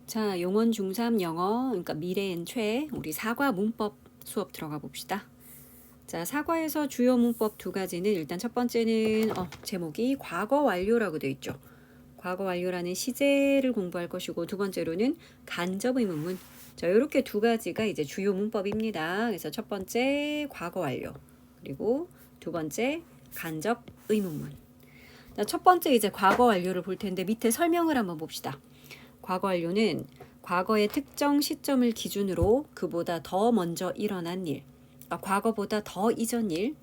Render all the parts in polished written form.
자, 용원 중3 영어, 그러니까 미래엔 최, 우리 사과 문법 수업 들어가 봅시다. 자, 사과에서 주요 문법 두 가지는 일단 첫 번째는 제목이 과거 완료라고 되어 있죠. 과거 완료라는 시제를 공부할 것이고 두 번째로는 간접 의문문. 자, 이렇게 두 가지가 이제 주요 문법입니다. 그래서 첫 번째 과거 완료, 그리고 두 번째 간접 의문문. 자, 첫 번째 이제 과거 완료를 볼 텐데 밑에 설명을 한번 봅시다. 과거 완료는 과거의 특정 시점을 기준으로 그보다 더 먼저 일어난 일, 과거보다 더 이전 일,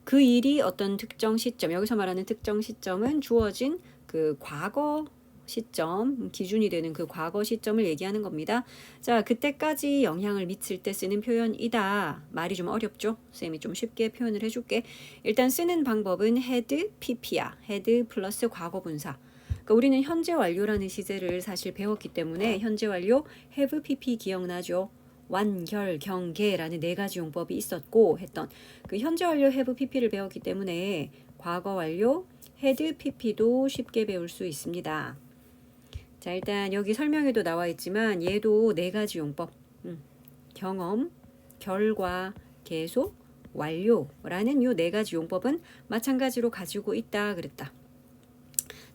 그 일이 어떤 특정 시점, 여기서 말하는 특정 시점은 주어진 그 과거 시점, 기준이 되는 그 과거 시점을 얘기하는 겁니다. 자, 그때까지 영향을 미칠 때 쓰는 표현이다. 말이 좀 어렵죠? 쌤이 좀 쉽게 표현을 해줄게. 일단 쓰는 방법은 had, pp야. had 플러스 과거 분사. 그러니까 우리는 현재 완료라는 시제를 사실 배웠기 때문에 현재 완료 have pp 기억나죠? 완결, 경계라는 네 가지 용법이 있었고 했던 그 현재 완료 have pp를 배웠기 때문에 과거 완료 had pp도 쉽게 배울 수 있습니다. 자, 일단 여기 설명에도 나와 있지만 얘도 네 가지 용법, 경험, 결과, 계속, 완료라는 요 네 가지 용법은 마찬가지로 가지고 있다 그랬다.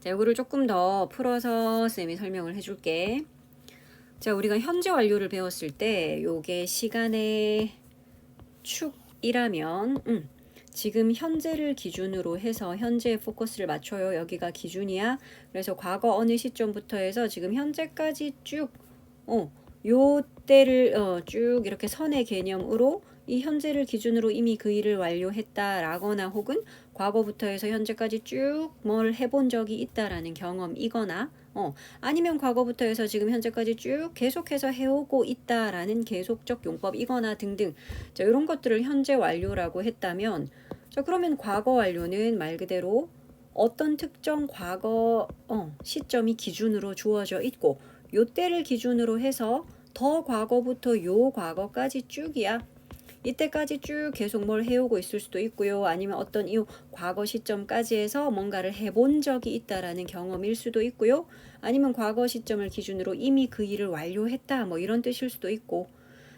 자, 이거를 조금 더 풀어서 쌤이 설명을 해줄게. 자, 우리가 현재 완료를 배웠을 때 요게 시간의 축이라면 지금 현재를 기준으로 해서 현재에 포커스를 맞춰요. 여기가 기준이야. 그래서 과거 어느 시점부터 해서 지금 현재까지 쭉 요 때를 쭉 이렇게 선의 개념으로 이 현재를 기준으로 이미 그 일을 완료했다라거나 혹은 과거부터 해서 현재까지 쭉 뭘 해본 적이 있다라는 경험이거나 아니면 과거부터 해서 지금 현재까지 쭉 계속해서 해오고 있다라는 계속적 용법이거나 등등. 자, 이런 것들을 현재 완료라고 했다면 자, 그러면 과거 완료는 말 그대로 어떤 특정 과거 시점이 기준으로 주어져 있고 요 때를 기준으로 해서 더 과거부터 요 과거까지 쭉이야. 이때까지 쭉 계속 뭘 해오고 있을 수도 있고요. 아니면 어떤 이 과거 시점까지 해서 뭔가를 해본 적이 있다라는 경험일 수도 있고요. 아니면 과거 시점을 기준으로 이미 그 일을 완료했다 뭐 이런 뜻일 수도 있고.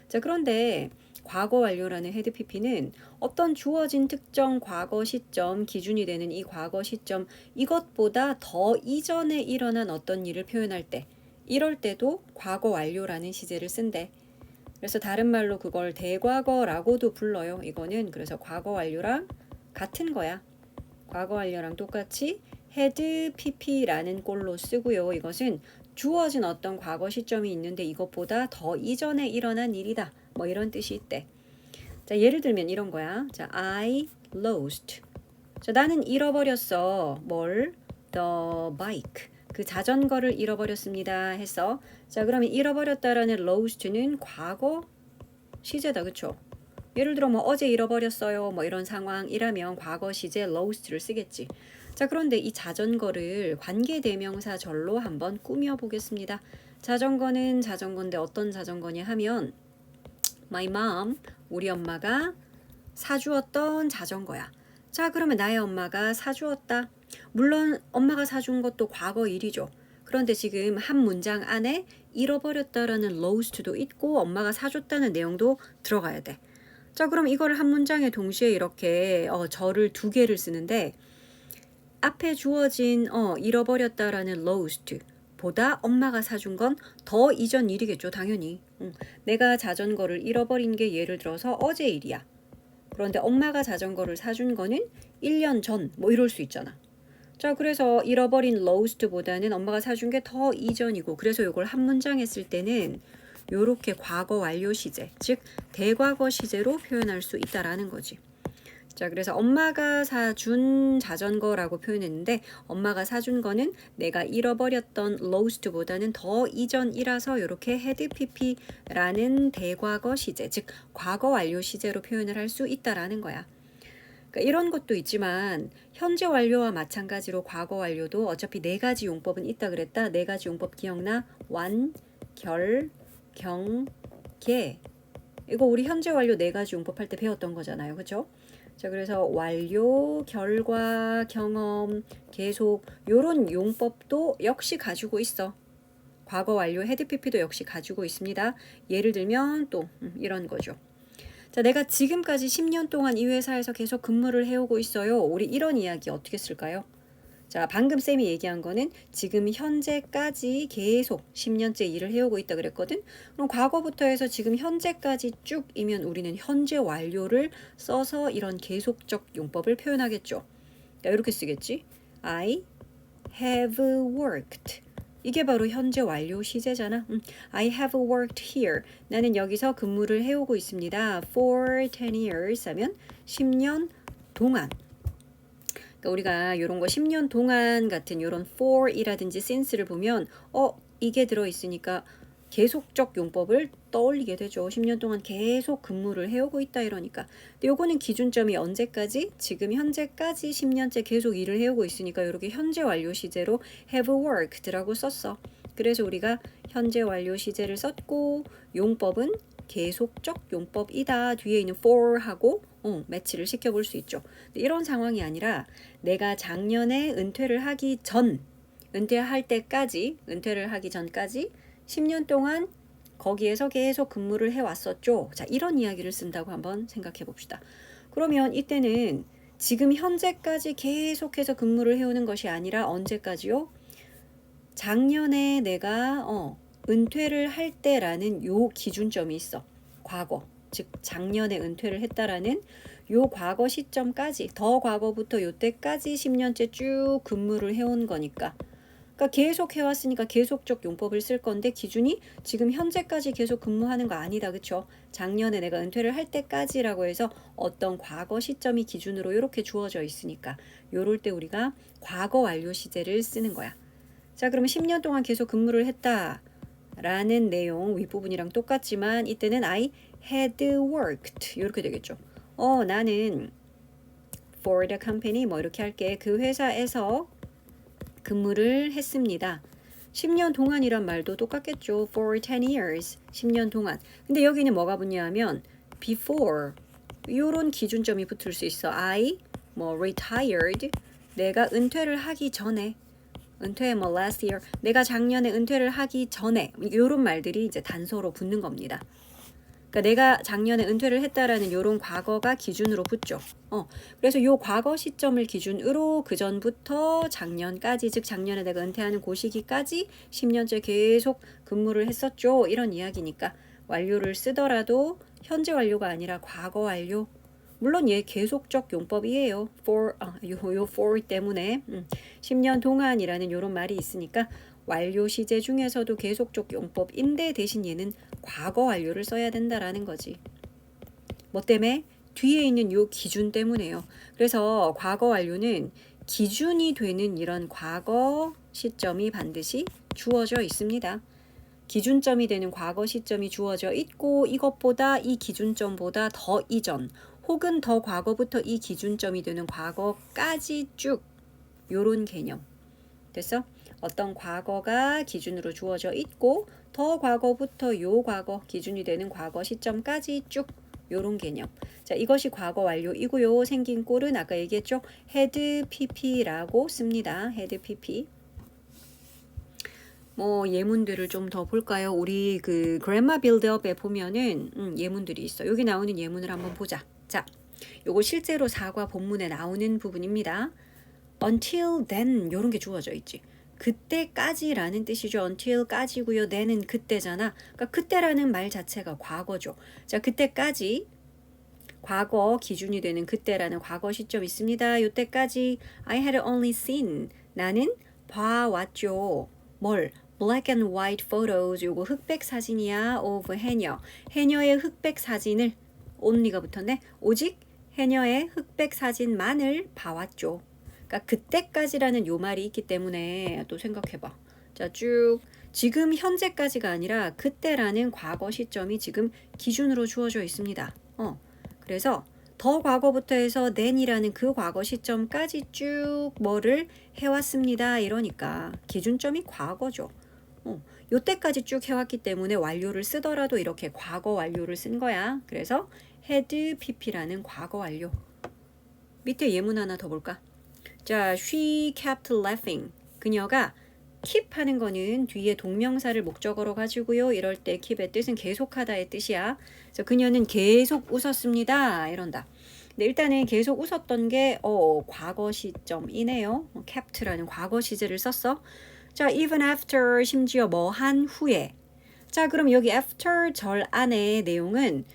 자, 그런데 과거 완료라는 헤드 PP는 어떤 주어진 특정 과거 시점 기준이 되는 이 과거 시점 이것보다 더 이전에 일어난 어떤 일을 표현할 때 이럴 때도 과거 완료라는 시제를 쓴대. 그래서 다른 말로 그걸 대과거라고도 불러요. 이거는 그래서 과거 완료랑 같은 거야. 과거 완료랑 똑같이 had pp라는 꼴로 쓰고요. 이것은 주어진 어떤 과거 시점이 있는데 이것보다 더 이전에 일어난 일이다. 뭐 이런 뜻이 있대. 자, 예를 들면 이런 거야. 자, I lost. 자, 나는 잃어버렸어. 뭘? The bike. 그 자전거를 잃어버렸습니다. 해서 자, 그러면 잃어버렸다라는 lost는 과거 시제다. 그쵸? 예를 들어 뭐 어제 잃어버렸어요. 뭐 이런 상황이라면 과거 시제 lost를 쓰겠지. 자, 그런데 이 자전거를 관계대명사절로 한번 꾸며 보겠습니다. 자전거는 자전거인데 어떤 자전거냐 하면 my mom, 우리 엄마가 사주었던 자전거야. 자, 그러면 나의 엄마가 사주었다. 물론 엄마가 사준 것도 과거 일이죠. 그런데 지금 한 문장 안에 잃어버렸다라는 lost도 있고 엄마가 사줬다는 내용도 들어가야 돼. 자, 그럼 이거를 한 문장에 동시에 이렇게 절을 두 개를 쓰는데 앞에 주어진 잃어버렸다라는 lost 보다 엄마가 사준 건 더 이전 일이겠죠, 당연히. 내가 자전거를 잃어버린 게 예를 들어서 어제 일이야. 그런데 엄마가 자전거를 사준 거는 1년 전, 뭐 이럴 수 있잖아. 자, 그래서 잃어버린 lost보다는 엄마가 사준 게 더 이전이고, 그래서 이걸 한 문장에 쓸 때는 요렇게 과거 완료 시제, 즉 대과거 시제로 표현할 수 있다라는 거지. 자, 그래서 엄마가 사준 자전거라고 표현했는데 엄마가 사준 거는 내가 잃어버렸던 lost보다는 더 이전이라서 이렇게 had pp라는 대과거 시제, 즉 과거 완료 시제로 표현을 할 수 있다라는 거야. 그러니까 이런 것도 있지만 현재 완료와 마찬가지로 과거 완료도 어차피 네 가지 용법은 있다 그랬다. 네 가지 용법 기억나? 완, 결, 경, 계. 이거 우리 현재 완료 네 가지 용법 할 때 배웠던 거잖아요. 그렇죠? 자, 그래서 완료, 결과, 경험, 계속 요런 용법도 역시 가지고 있어. 과거 완료 had pp도 역시 가지고 있습니다. 예를 들면 또 이런 거죠. 자, 내가 지금까지 10년 동안 이 회사에서 계속 근무를 해오고 있어요. 우리 이런 이야기 어떻게 쓸까요? 자, 방금 쌤이 얘기한 거는 지금 현재까지 계속 10년째 일을 해오고 있다 그랬거든. 그럼 과거부터 해서 지금 현재까지 쭉이면 우리는 현재 완료를 써서 이런 계속적 용법을 표현하겠죠. 그러니까 이렇게 쓰겠지. I have worked. 이게 바로 현재 완료 시제잖아. I have worked here. 나는 여기서 근무를 해오고 있습니다. For 10 years 하면 10년 동안. 그러니까 우리가 이런 거 10년 동안 같은 이런 for이라든지 since를 보면 이게 들어있으니까 계속적 용법을 떠올리게 되죠. 10년 동안 계속 근무를 해오고 있다 이러니까. 근데 요거는 기준점이 언제까지? 지금 현재까지 10년째 계속 일을 해오고 있으니까 이렇게 현재 완료 시제로 have worked라고 썼어. 그래서 우리가 현재 완료 시제를 썼고 용법은 계속적 용법이다. 뒤에 있는 for하고 매치를 시켜볼 수 있죠. 이런 상황이 아니라 내가 작년에 은퇴를 하기 전까지 10년 동안 거기에서 계속 근무를 해왔었죠. 자, 이런 이야기를 쓴다고 한번 생각해 봅시다. 그러면 이때는 지금 현재까지 계속해서 근무를 해오는 것이 아니라 언제까지요? 작년에 내가 은퇴를 할 때라는 요 기준점이 있어. 과거. 즉 작년에 은퇴를 했다라는 요 과거 시점까지 더 과거부터 요때까지 10년째 쭉 근무를 해온 거니까 그러니까 계속 해왔으니까 계속적 용법을 쓸 건데 기준이 지금 현재까지 계속 근무하는 거 아니다. 그쵸? 작년에 내가 은퇴를 할 때까지라고 해서 어떤 과거 시점이 기준으로 이렇게 주어져 있으니까 요럴 때 우리가 과거 완료 시제를 쓰는 거야. 자, 그러면 10년 동안 계속 근무를 했다 라는 내용 윗부분이랑 똑같지만 이때는 I had worked 이렇게 되겠죠. 나는 for the company 뭐 이렇게 할게. 그 회사에서 근무를 했습니다. 10년 동안이란 말도 똑같겠죠. For 10 years 10년 동안. 근데 여기는 뭐가 붙냐 하면 before 이런 기준점이 붙을 수 있어. I retired 내가 은퇴를 하기 전에 은퇴 last year 내가 작년에 은퇴를 하기 전에 이런 말들이 이제 단서로 붙는 겁니다. 그러니까 내가 작년에 은퇴를 했다라는 이런 과거가 기준으로 붙죠. 그래서 요 과거 시점을 기준으로 그 전부터 작년까지 즉 작년에 내가 은퇴하는 그 시기까지 10년째 계속 근무를 했었죠. 이런 이야기니까 완료를 쓰더라도 현재 완료가 아니라 과거 완료. 물론 얘 계속적 용법이에요. 요 for 때문에 10년 동안이라는 요런 말이 있으니까 완료 시제 중에서도 계속적 용법인데 대신 얘는 과거 완료를 써야 된다라는 거지. 뭐 때문에? 뒤에 있는 요 기준 때문에요. 그래서 과거 완료는 기준이 되는 이런 과거 시점이 반드시 주어져 있습니다. 기준점이 되는 과거 시점이 주어져 있고 이것보다 이 기준점보다 더 이전 혹은 더 과거부터 이 기준점이 되는 과거까지 쭉 요런 개념. 됐어? 어떤 과거가 기준으로 주어져 있고 더 과거부터 요 과거 기준이 되는 과거 시점까지 쭉 요런 개념. 자, 이것이 과거 완료이고요. 생긴 꼴은 아까 얘기했죠. had pp라고 씁니다. had pp. 예문들을 좀 더 볼까요? 우리 그 그래머 빌드업에 보면은 예문들이 있어. 여기 나오는 예문을 한번 보자. 자, 요거 실제로 사과 본문에 나오는 부분입니다. until then 요런 게 주어져 있지. 그때까지라는 뜻이죠. until까지고요. then은 그때잖아. 그러니까 그때라는 말 자체가 과거죠. 자, 그때까지 과거 기준이 되는 그때라는 과거 시점 있습니다. 요때까지 I had only seen 나는 봐왔죠. 뭘? black and white photos 요거 흑백 사진이야. of 해녀의 흑백 사진을 only가 붙었네. 오직 해녀의 흑백 사진만을 봐왔죠. 그러니까 그때까지라는 요 말이 있기 때문에 또 생각해봐. 자, 쭉 지금 현재까지가 아니라 그때라는 과거 시점이 지금 기준으로 주어져 있습니다. 그래서 더 과거부터 해서 then이라는 그 과거 시점까지 쭉 뭐를 해왔습니다. 이러니까 기준점이 과거죠. 요때까지 쭉 해왔기 때문에 완료를 쓰더라도 이렇게 과거 완료를 쓴 거야. 그래서 had pp라는 과거 완료. 밑에 예문 하나 더 볼까? 자, she kept laughing. 그녀가 keep 하는 거는 뒤에 동명사를 목적어로 가지고요. 이럴 때 keep의 뜻은 계속하다의 뜻이야. 그래서 그녀는 계속 웃었습니다. 이런다. 근데 일단은 계속 웃었던 게 과거 시점이네요. kept라는 과거 시제를 썼어. 자, even after 심지어 뭐 한 후에. 자, 그럼 여기 after 절 안에 내용은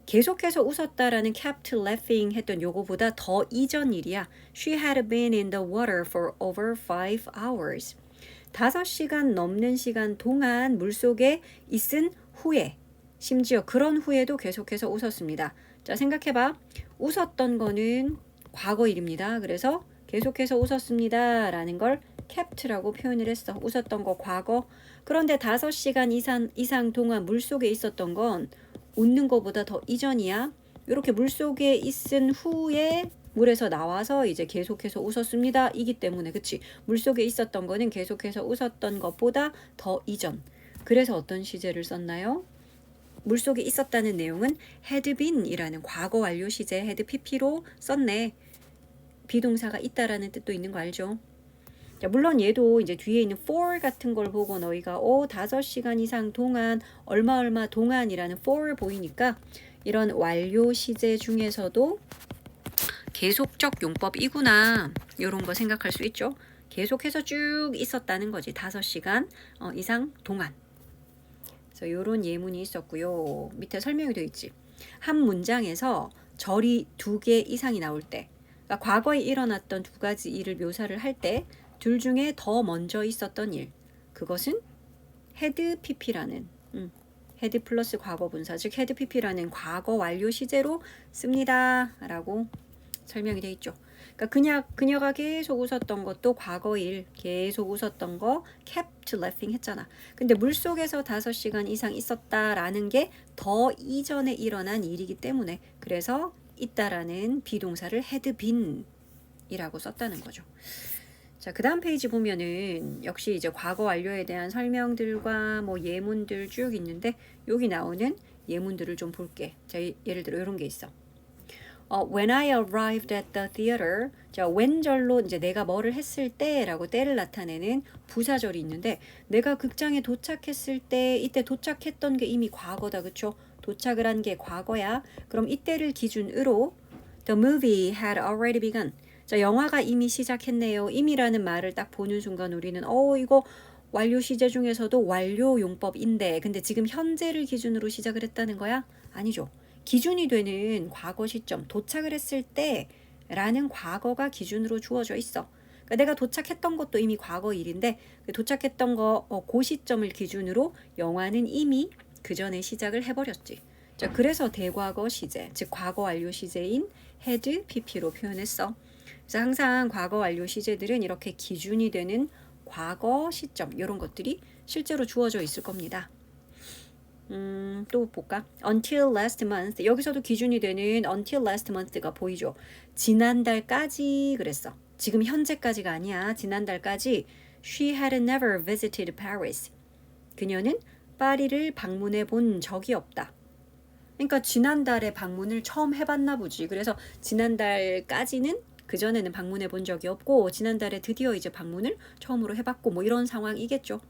계속해서 웃었다라는 kept laughing 했던 요거보다 더 이전 일이야. She had been in the water for over 5 hours. 5시간 넘는 시간 동안 물속에 있은 후에, 심지어 그런 후에도 계속해서 웃었습니다. 자, 생각해봐. 웃었던 거는 과거일입니다. 그래서 계속해서 웃었습니다 라는 걸 kept라고 표현을 했어. 웃었던 거 과거. 그런데 5시간 이상 동안 물속에 있었던 건 웃는 거보다 더 이전이야. 이렇게 물속에 있은 후에 물에서 나와서 이제 계속해서 웃었습니다. 이기 때문에 그치? 물속에 있었던 거는 계속해서 웃었던 것보다 더 이전. 그래서 어떤 시제를 썼나요? 물속에 있었다는 내용은 had been 이라는 과거 완료 시제 had pp로 썼네. 비동사가 있다라는 뜻도 있는 거 알죠? 자, 물론 얘도 이제 뒤에 있는 for 같은 걸 보고 너희가 5시간 이상 동안 얼마 동안이라는 for 보이니까 이런 완료 시제 중에서도 계속적 용법이구나 이런 거 생각할 수 있죠. 계속해서 쭉 있었다는 거지. 5시간 이상 동안. 그래서 이런 예문이 있었고요. 밑에 설명이 되어 있지. 한 문장에서 절이 2개 이상이 나올 때 그러니까 과거에 일어났던 2가지 일을 묘사를 할 때 둘 중에 더 먼저 있었던 일 그것은 had pp라는 had 플러스 과거 분사 즉 had pp라는 과거 완료 시제로 씁니다 라고 설명이 되어 있죠. 그러니까 그녀가 계속 웃었던 것도 과거일 계속 웃었던 거 kept laughing 했잖아. 근데 물속에서 5시간 이상 있었다라는 게 더 이전에 일어난 일이기 때문에 그래서 있다라는 비동사를 had been 이라고 썼다는 거죠. 자, 그 다음 페이지 보면은 역시 이제 과거 완료에 대한 설명들과 뭐 예문들 쭉 있는데 여기 나오는 예문들을 좀 볼게. 자, 예를 들어 이런 게 있어. When I arrived at the theater. 자, when절로 이제 내가 뭐를 했을 때라고 때를 나타내는 부사절이 있는데 내가 극장에 도착했을 때 이때 도착했던 게 이미 과거다. 그쵸? 도착을 한 게 과거야. 그럼 이때를 기준으로 the movie had already begun. 자, 영화가 이미 시작했네요. 이미라는 말을 딱 보는 순간 우리는 이거 완료 시제 중에서도 완료 용법인데 근데 지금 현재를 기준으로 시작을 했다는 거야? 아니죠. 기준이 되는 과거 시점, 도착을 했을 때라는 과거가 기준으로 주어져 있어. 그러니까 내가 도착했던 것도 이미 과거 일인데 도착했던 그 시점을 기준으로 영화는 이미 그 전에 시작을 해버렸지. 자, 그래서 대과거 시제, 즉 과거 완료 시제인 had pp로 표현했어. 그래서 항상 과거 완료 시제들은 이렇게 기준이 되는 과거 시점 이런 것들이 실제로 주어져 있을 겁니다. 또 볼까? Until last month. 여기서도 기준이 되는 until last month가 보이죠? 지난달까지 그랬어. 지금 현재까지가 아니야. 지난달까지 she had never visited Paris. 그녀는 파리를 방문해 본 적이 없다. 그러니까 지난달에 방문을 처음 해봤나 보지. 그래서 지난달까지는 그전에는 방문해 본 적이 없고 지난달에 드디어 이제 방문을 처음으로 해봤고 뭐 이런 상황이겠죠.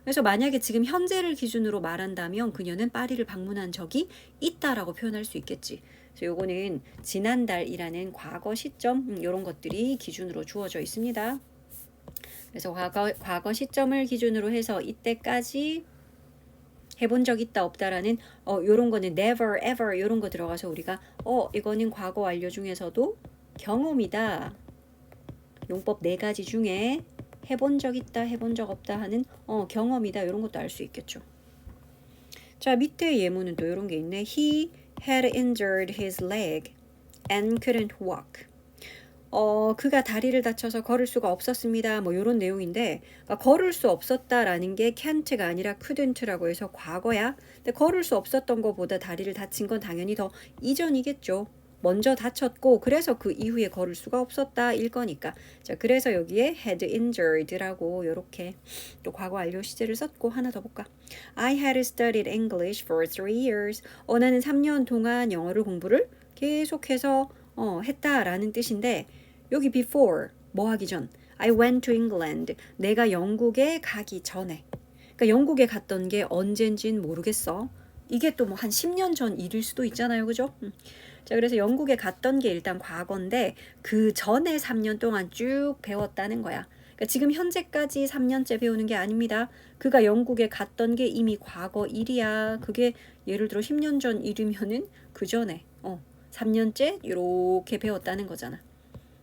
그래서 만약에 지금 현재를 기준으로 말한다면 그녀는 파리를 방문한 적이 있다라고 표현할 수 있겠지. 그래서 요거는 지난달이라는 과거 시점 이런 것들이 기준으로 주어져 있습니다. 그래서 과거 시점을 기준으로 해서 이때까지 해본 적 있다 없다라는 요런 거는 never ever 요런 거 들어가서 우리가 이거는 과거 완료 중에서도 경험이다. 용법 4가지 중에 해본 적 있다, 해본 적 없다 하는 경험이다. 이런 것도 알 수 있겠죠. 자, 밑에 예문은 또 이런 게 있네. He had injured his leg and couldn't walk. 그가 다리를 다쳐서 걸을 수가 없었습니다. 뭐 이런 내용인데 그러니까 걸을 수 없었다라는 게 can't가 아니라 couldn't라고 해서 과거야. 근데 걸을 수 없었던 것보다 다리를 다친 건 당연히 더 이전이겠죠. 먼저 다쳤고 그래서 그 이후에 걸을 수가 없었다 일 거니까. 자, 그래서 여기에 had injured라고 이렇게 또 과거 완료 시제를 썼고 하나 더 볼까? I had studied English for 3 years. 나는 3년 동안 영어를 공부를 계속해서 했다라는 뜻인데 여기 before 뭐 하기 전 I went to England. 내가 영국에 가기 전에. 그러니까 영국에 갔던 게 언젠진 모르겠어. 이게 또 뭐 한 10년 전 일일 수도 있잖아요. 그죠? 자, 그래서 영국에 갔던 게 일단 과거인데 그 전에 3년 동안 쭉 배웠다는 거야. 그러니까 지금 현재까지 3년째 배우는 게 아닙니다. 그가 영국에 갔던 게 이미 과거 일이야. 그게 예를 들어 10년 전 일이면은 그 전에 3년째 이렇게 배웠다는 거잖아.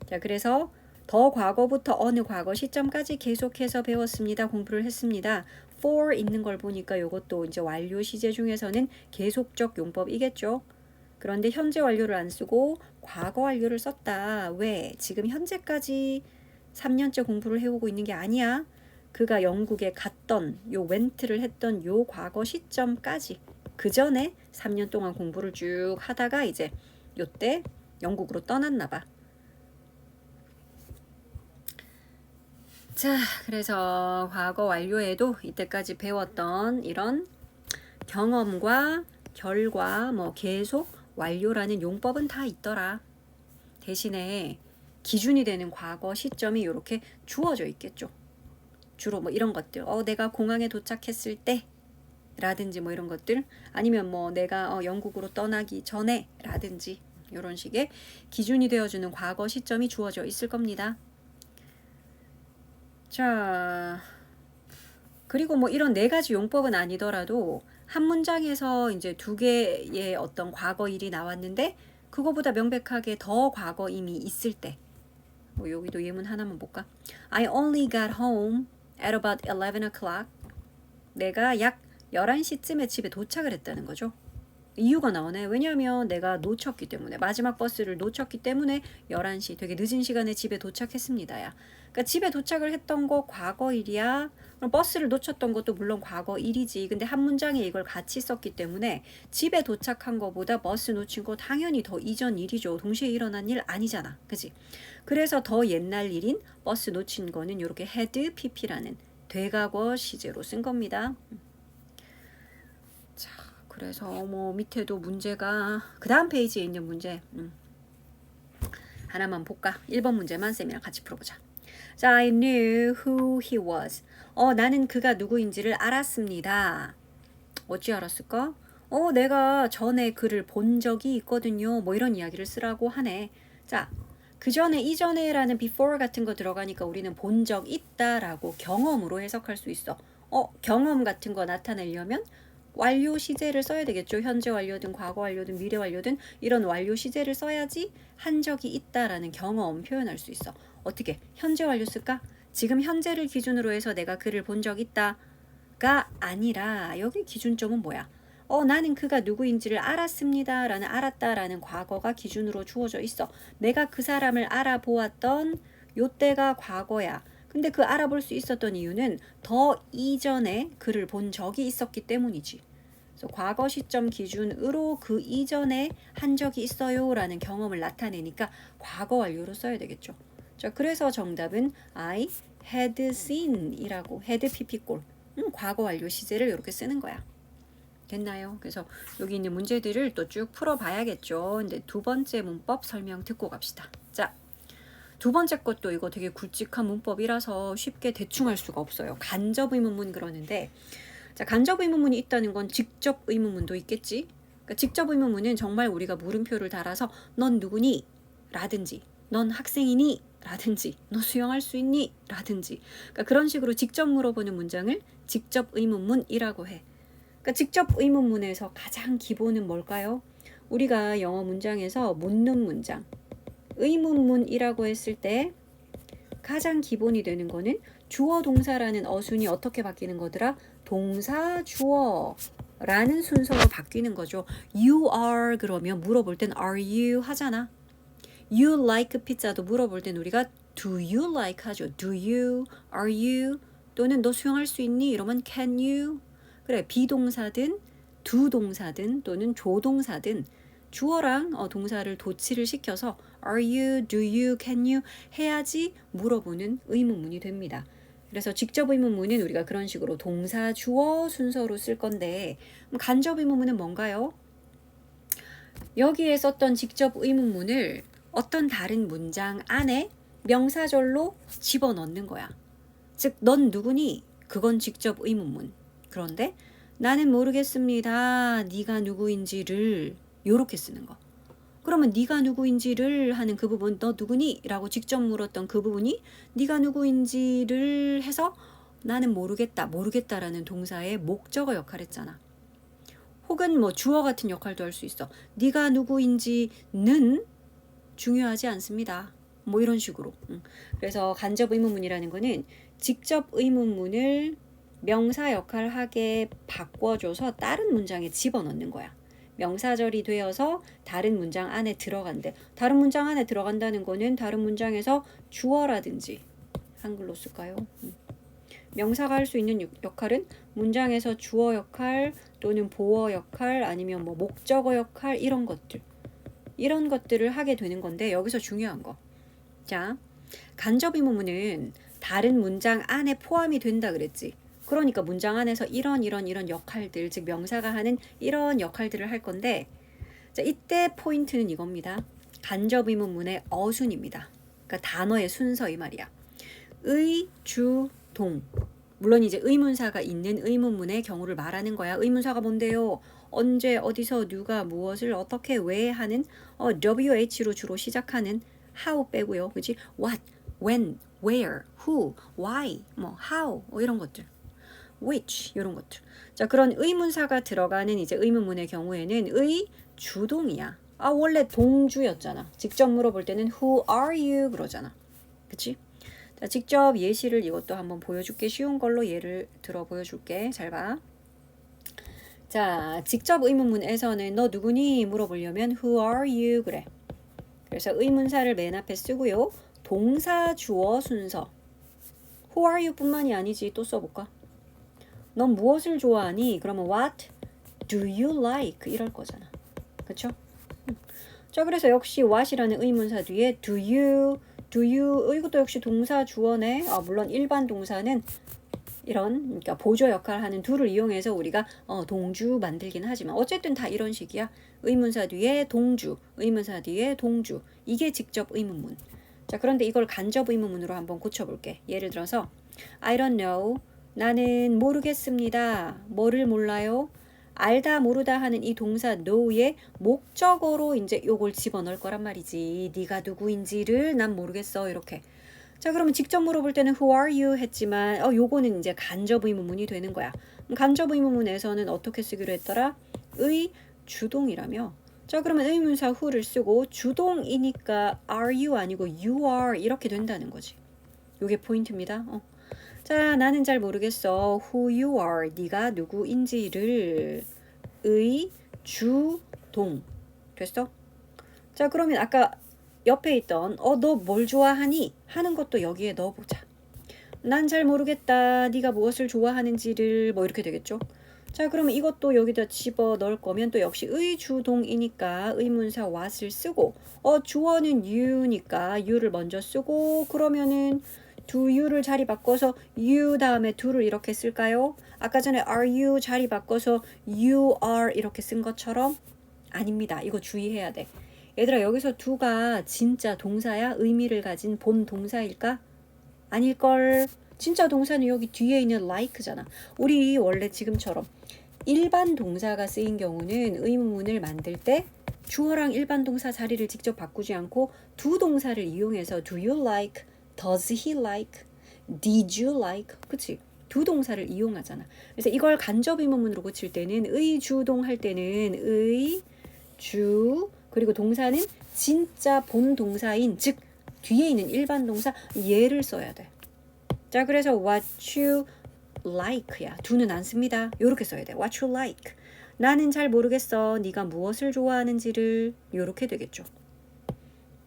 자, 그래서 더 과거부터 어느 과거 시점까지 계속해서 배웠습니다. 공부를 했습니다. for 있는 걸 보니까 이것도 이제 완료 시제 중에서는 계속적 용법이겠죠. 그런데 현재 완료를 안 쓰고 과거 완료를 썼다. 왜? 지금 현재까지 3년째 공부를 해오고 있는 게 아니야. 그가 영국에 갔던 요 went를 했던 요 과거 시점까지 그 전에 3년 동안 공부를 쭉 하다가 이제 요때 영국으로 떠났나 봐. 자, 그래서 과거 완료에도 이때까지 배웠던 이런 경험과 결과, 뭐 계속 완료라는 용법은 다 있더라. 대신에 기준이 되는 과거 시점이 이렇게 주어져 있겠죠. 주로 뭐 이런 것들, 내가 공항에 도착했을 때 라든지 뭐 이런 것들, 아니면 뭐 내가 영국으로 떠나기 전에 라든지 이런 식의 기준이 되어주는 과거 시점이 주어져 있을 겁니다. 자, 그리고 뭐 이런 4가지 용법은 아니더라도 한 문장에서 이제 2개의 어떤 과거 일이 나왔는데 그거보다 명백하게 더 과거임이 있을 때, 뭐 여기도 예문 하나만 볼까? I only got home at about 11 o'clock. 내가 약 11시쯤에 집에 도착을 했다는 거죠. 이유가 나오네. 왜냐하면 내가 놓쳤기 때문에, 마지막 버스를 놓쳤기 때문에 11시, 되게 늦은 시간에 집에 도착했습니다야. 그러니까 집에 도착을 했던 거 과거 일이야. 그럼 버스를 놓쳤던 것도 물론 과거 일이지. 근데 한 문장에 이걸 같이 썼기 때문에 집에 도착한 거보다 버스 놓친 거 당연히 더 이전 일이죠. 동시에 일어난 일 아니잖아. 그치? 그래서 더 옛날 일인 버스 놓친 거는 이렇게 had pp라는 되과거 시제로 쓴 겁니다. 자, 그래서 뭐 밑에도 문제가 그 다음 페이지에 있는 문제 하나만 볼까? 1번 문제만 쌤이랑 같이 풀어보자. 자, I knew who he was. 나는 그가 누구인지를 알았습니다. 어찌 알았을까? 내가 전에 그를 본 적이 있거든요. 뭐 이런 이야기를 쓰라고 하네. 자, 그 전에, 이전에라는 before 같은 거 들어가니까 우리는 본 적 있다라고 경험으로 해석할 수 있어. 경험 같은 거 나타내려면 완료 시제를 써야 되겠죠. 현재 완료든 과거 완료든 미래 완료든 이런 완료 시제를 써야지 한 적이 있다라는 경험 표현할 수 있어. 어떻게? 현재 완료 쓸까? 지금 현재를 기준으로 해서 내가 그를 본 적 있다가 아니라 여기 기준점은 뭐야? 나는 그가 누구인지를 알았습니다 라는 알았다라는 과거가 기준으로 주어져 있어. 내가 그 사람을 알아보았던 요때가 과거야. 근데 그 알아볼 수 있었던 이유는 더 이전에 그를 본 적이 있었기 때문이지. 그래서 과거 시점 기준으로 그 이전에 한 적이 있어요 라는 경험을 나타내니까 과거 완료로 써야 되겠죠. 자, 그래서 정답은 I had seen 이라고, had pp꼴 과거 완료 시제를 이렇게 쓰는 거야. 됐나요? 그래서 여기 있는 문제들을 또 쭉 풀어봐야겠죠. 근데 2번째 문법 설명 듣고 갑시다. 자, 2번째 것도 이거 되게 굵직한 문법이라서 쉽게 대충 할 수가 없어요. 간접 의문문 그러는데, 자, 간접 의문문이 있다는 건 직접 의문문도 있겠지. 그러니까 직접 의문문은 정말 우리가 물음표를 달아서 넌 누구니? 라든지 넌 학생이니? 라든지 너 수영할 수 있니? 라든지, 그러니까 그런 식으로 직접 물어보는 문장을 직접 의문문이라고 해. 그러니까 직접 의문문에서 가장 기본은 뭘까요? 우리가 영어 문장에서 묻는 문장, 의문문이라고 했을 때 가장 기본이 되는 거는 주어 동사라는 어순이 어떻게 바뀌는 거더라? 동사 주어 라는 순서로 바뀌는 거죠. You are 그러면 물어볼 땐 are you 하잖아. You like pizza도 물어볼 땐 우리가 do you like 하죠. Do you, are you, 또는 너 수영할 수 있니? 이러면 can you. 그래, 비동사든 do 동사든 또는 조동사든 주어랑 동사를 도치를 시켜서 are you, do you, can you 해야지 물어보는 의문문이 됩니다. 그래서 직접 의문문은 우리가 그런 식으로 동사, 주어 순서로 쓸 건데, 간접 의문문은 뭔가요? 여기에 썼던 직접 의문문을 어떤 다른 문장 안에 명사절로 집어넣는 거야. 즉, 넌 누구니? 그건 직접 의문문. 그런데 나는 모르겠습니다. 네가 누구인지를 요렇게 쓰는 거. 그러면 네가 누구인지를 하는 그 부분, 너 누구니? 라고 직접 물었던 그 부분이 네가 누구인지를 해서 나는 모르겠다, 모르겠다라는 동사의 목적어 역할을 했잖아. 혹은 뭐 주어 같은 역할도 할 수 있어. 네가 누구인지는 중요하지 않습니다. 뭐 이런 식으로. 그래서 간접 의문문이라는 거는 직접 의문문을 명사 역할하게 바꿔줘서 다른 문장에 집어넣는 거야. 명사절이 되어서 다른 문장 안에 들어간대. 다른 문장 안에 들어간다는 거는 다른 문장에서 주어라든지 한글로 쓸까요? 명사가 할 수 있는 역할은 문장에서 주어 역할 또는 보어 역할 아니면 뭐 목적어 역할 이런 것들을 하게 되는 건데 여기서 중요한 거. 자, 간접 의문문은 다른 문장 안에 포함이 된다 그랬지. 그러니까 문장 안에서 이런 역할들, 즉 명사가 하는 이런 역할들을 할 건데 자, 이때 포인트는 이겁니다. 간접 의문문의 어순입니다. 그러니까 단어의 순서 이 말이야. 의, 주, 동. 물론 이제 의문사가 있는 의문문의 경우를 말하는 거야. 의문사가 뭔데요? 언제, 어디서, 누가, 무엇을, 어떻게, 왜 하는 WH로 주로 시작하는 how 빼고요. 그치? what, when, where, who, why, 뭐 how 이런 것들. which 이런 것들. 자, 그런 의문사가 들어가는 이제 의문문의 경우에는 의 주동이야. 원래 동주였잖아. 직접 물어볼 때는 who are you 그러잖아. 그치? 자, 직접 예시를 이것도 한번 보여줄게. 쉬운 걸로 예를 들어 보여줄게. 잘 봐. 자, 직접 의문문에서는 너 누구니? 물어보려면 who are you? 그래. 그래서 의문사를 맨 앞에 쓰고요. 동사, 주어 순서. who are you 뿐만이 아니지. 또 써볼까? 넌 무엇을 좋아하니? 그러면 what do you like? 이럴 거잖아. 그쵸? 자, 그래서 역시 what이라는 의문사 뒤에 do you 이것도 역시 동사 주어네. 물론 일반 동사는 이런 그러니까 보조 역할을 하는 do를 이용해서 우리가 동주 만들긴 하지만 어쨌든 다 이런 식이야. 의문사 뒤에 동주, 의문사 뒤에 동주. 이게 직접 의문문. 자, 그런데 이걸 간접 의문문으로 한번 고쳐볼게. 예를 들어서 I don't know. 나는 모르겠습니다. 뭐를 몰라요? 알다 모르다 하는 이 동사 know의 목적어로 이제 요걸 집어넣을 거란 말이지. 네가 누구인지를 난 모르겠어. 이렇게. 자, 그러면 직접 물어볼 때는 who are you 했지만 요거는 이제 간접 의문문이 되는 거야. 간접 의문문에서는 어떻게 쓰기로 했더라? 의 주동이라며. 자, 그러면 의문사 who를 쓰고 주동이니까 are you 아니고 you are 이렇게 된다는 거지. 요게 포인트입니다. 자, 나는 잘 모르겠어. who you are. 네가 누구인지를 의, 주, 동. 됐어? 자, 그러면 아까 옆에 있던 너 뭘 좋아하니? 하는 것도 여기에 넣어보자. 난 잘 모르겠다. 네가 무엇을 좋아하는지를 뭐 이렇게 되겠죠? 자, 그러면 이것도 여기다 집어 넣을 거면 또 역시 의, 주, 동이니까 의문사 what을 쓰고 주어는 you니까 you를 먼저 쓰고 그러면은 do you를 자리 바꿔서 you 다음에 do를 이렇게 쓸까요? 아까 전에 are you 자리 바꿔서 you are 이렇게 쓴 것처럼 아닙니다. 이거 주의해야 돼. 얘들아, 여기서 do가 진짜 동사야? 의미를 가진 본 동사일까? 아닐걸. 진짜 동사는 여기 뒤에 있는 like잖아. 우리 원래 지금처럼 일반 동사가 쓰인 경우는 의문문을 만들 때 주어랑 일반 동사 자리를 직접 바꾸지 않고 두 동사를 이용해서 do you like, does he like, did you like, 그치? 두 동사를 이용하잖아. 그래서 이걸 간접 의문문으로 고칠 때는 의, 주동 할 때는 의, 주, 그리고 동사는 진짜 본 동사인 즉 뒤에 있는 일반 동사 얘를 써야 돼. 자, 그래서 what you like야. do는 안 씁니다. 요렇게 써야 돼. what you like. 나는 잘 모르겠어. 네가 무엇을 좋아하는지를 요렇게 되겠죠.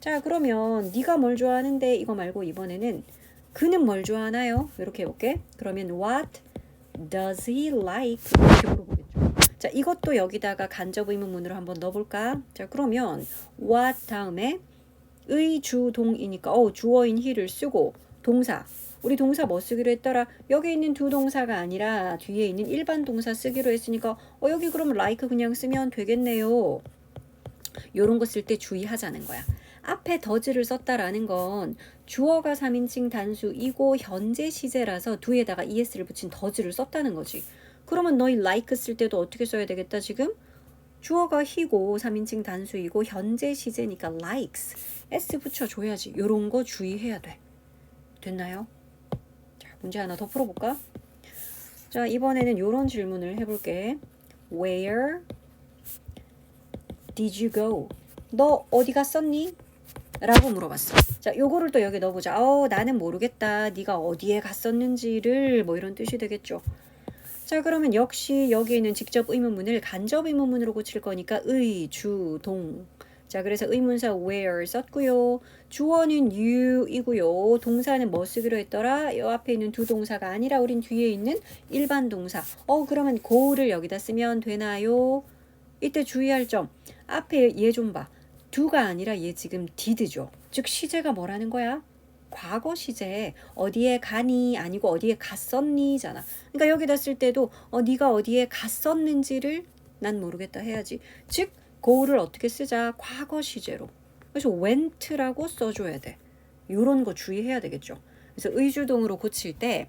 자, 그러면 네가 뭘 좋아하는데 이거 말고 이번에는 그는 뭘 좋아하나요? 이렇게 해볼게. 그러면 what does he like? 이렇게 물어보겠죠. 자, 이것도 여기다가 간접 의문문으로 한번 넣어볼까? 자, 그러면 what 다음에 의, 주, 동이니까 주어인 he를 쓰고 동사. 우리 동사 뭐 쓰기로 했더라? 여기 있는 두 동사가 아니라 뒤에 있는 일반 동사 쓰기로 했으니까 여기 그러면 like 그냥 쓰면 되겠네요. 요런 거 쓸 때 주의하자는 거야. 앞에 does를 썼다라는 건 주어가 3인칭 단수이고 현재 시제라서 뒤에다가 es를 붙인 does를 썼다는 거지. 그러면 너희 like 쓸 때도 어떻게 써야 되겠다 지금? 주어가 he고 3인칭 단수이고 현재 시제니까 likes s 붙여줘야지. 요런 거 주의해야 돼. 됐나요? 자, 문제 하나 더 풀어볼까? 자, 이번에는 요런 질문을 해볼게. Where did you go? 너 어디 갔었니? 라고 물어봤어. 자, 요거를 또 여기 넣어보자. 나는 모르겠다. 네가 어디에 갔었는지를 뭐 이런 뜻이 되겠죠. 자, 그러면 역시 여기에 있는 직접 의문문을 간접 의문문으로 고칠 거니까 의, 주, 동. 자, 그래서 의문사 where 썼고요. 주어는 you이고요. 동사는 뭐 쓰기로 했더라? 요 앞에 있는 두 동사가 아니라 우린 뒤에 있는 일반 동사. 그러면 go를 여기다 쓰면 되나요? 이때 주의할 점. 앞에 얘 좀 봐. do가 아니라 얘 지금 did죠. 즉 시제가 뭐라는 거야? 과거 시제. 어디에 가니 아니고 어디에 갔었니잖아. 그러니까 여기다 쓸 때도 네가 어디에 갔었는지를 난 모르겠다 해야지. 즉 go를 어떻게 쓰자? 과거 시제로. 그래서 went라고 써줘야 돼. 요런 거 주의해야 되겠죠. 그래서 의주동으로 고칠 때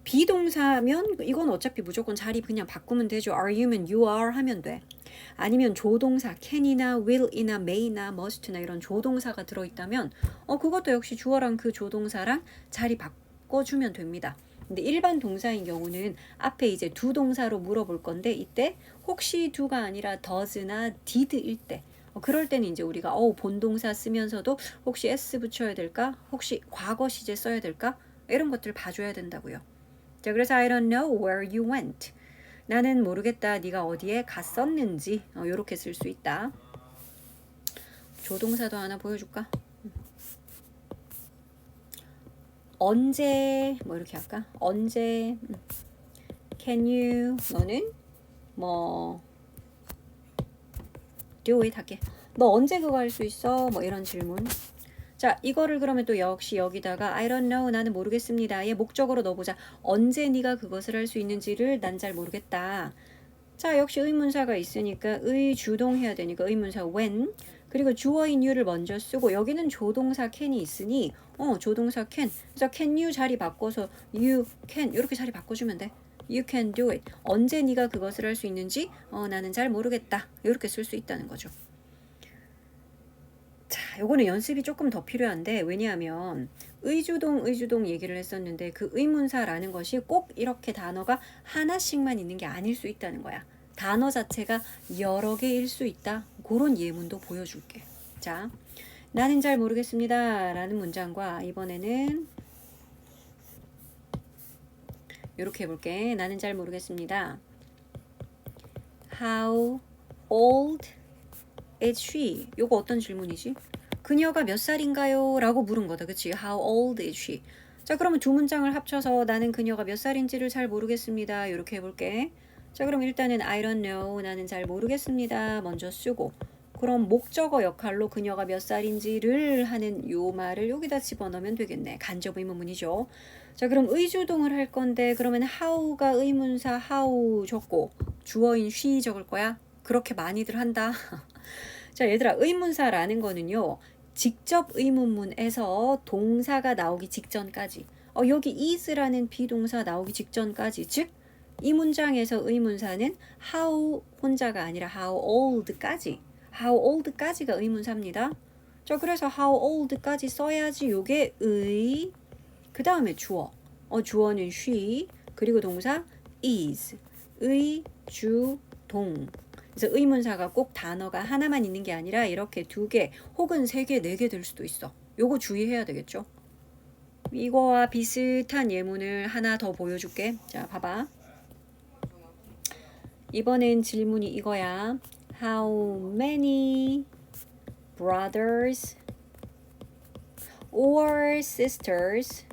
비동사면 이건 어차피 무조건 자리 그냥 바꾸면 되죠. are you면 you are 하면 돼. 아니면 조동사 can이나 will이나 may나 must나 이런 조동사가 들어있다면 그것도 역시 주어랑 그 조동사랑 자리 바꿔주면 됩니다. 근데 일반 동사인 경우는 앞에 이제 두 동사로 물어볼 건데 이때 혹시 do가 아니라 does나 did일 때 그럴 때는 이제 우리가 본동사 쓰면서도 혹시 s 붙여야 될까? 혹시 과거 시제 써야 될까? 이런 것들 봐줘야 된다고요. 자, 그래서 I don't know where you went. 나는 모르겠다. 네가 어디에 갔었는지. 요렇게 쓸 수 있다. 조동사도 하나 보여줄까? 언제 뭐 이렇게 할까? 언제 can you 너는 뭐 do it 할게. 너 언제 그거 할 수 있어? 뭐 이런 질문. 자, 이거를 그러면 또 역시 여기다가 I don't know 나는 모르겠습니다. 얘 목적으로 넣어보자. 언제 네가 그것을 할 수 있는지를 난 잘 모르겠다. 자, 역시 의문사가 있으니까 의주동해야 되니까 의문사 when 그리고 주어인 you를 먼저 쓰고 여기는 조동사 can이 있으니 조동사 can. 그래서 can you 자리 바꿔서 you can 이렇게 자리 바꿔주면 돼. You can do it. 언제 네가 그것을 할 수 있는지 나는 잘 모르겠다. 이렇게 쓸 수 있다는 거죠. 자, 요거는 연습이 조금 더 필요한데 왜냐하면 의주동 얘기를 했었는데 그 의문사라는 것이 꼭 이렇게 단어가 하나씩만 있는 게 아닐 수 있다는 거야. 단어 자체가 여러 개일 수 있다. 그런 예문도 보여줄게. 자, 나는 잘 모르겠습니다. 라는 문장과 이번에는 이렇게 해볼게. 나는 잘 모르겠습니다. How old is she? 요거 어떤 질문이지? 그녀가 몇 살인가요? 라고 물은 거다. 그치? How old is she? 자, 그러면 두 문장을 합쳐서 나는 그녀가 몇 살인지를 잘 모르겠습니다. 이렇게 해볼게. 자, 그럼 일단은 I don't know. 나는 잘 모르겠습니다. 먼저 쓰고. 그럼 목적어 역할로 그녀가 몇 살인지를 하는 요 말을 여기다 집어넣으면 되겠네. 간접 의문문이죠. 자, 그럼 의주동을 할 건데 그러면 how가 의문사 how 적고 주어인 she 적을 거야? 그렇게 많이들 한다. 자, 얘들아, 의문사라는 거는요. 직접 의문문에서 동사가 나오기 직전까지 여기 is라는 비동사 나오기 직전까지 즉 이 문장에서 의문사는 how 혼자가 아니라 how old까지 how old까지가 의문사입니다. 자, 그래서 how old까지 써야지 요게 그 다음에 주어 주어는 she 그리고 동사 is 의, 주, 동 그래서 의문사가 꼭 단어가 하나만 있는 게 아니라 이렇게 2개 혹은 3개, 4개 될 수도 있어. 요거 주의해야 되겠죠. 이거와 비슷한 예문을 하나 더 보여줄게. 자, 봐봐. 이번엔 질문이 이거야. How many brothers or sisters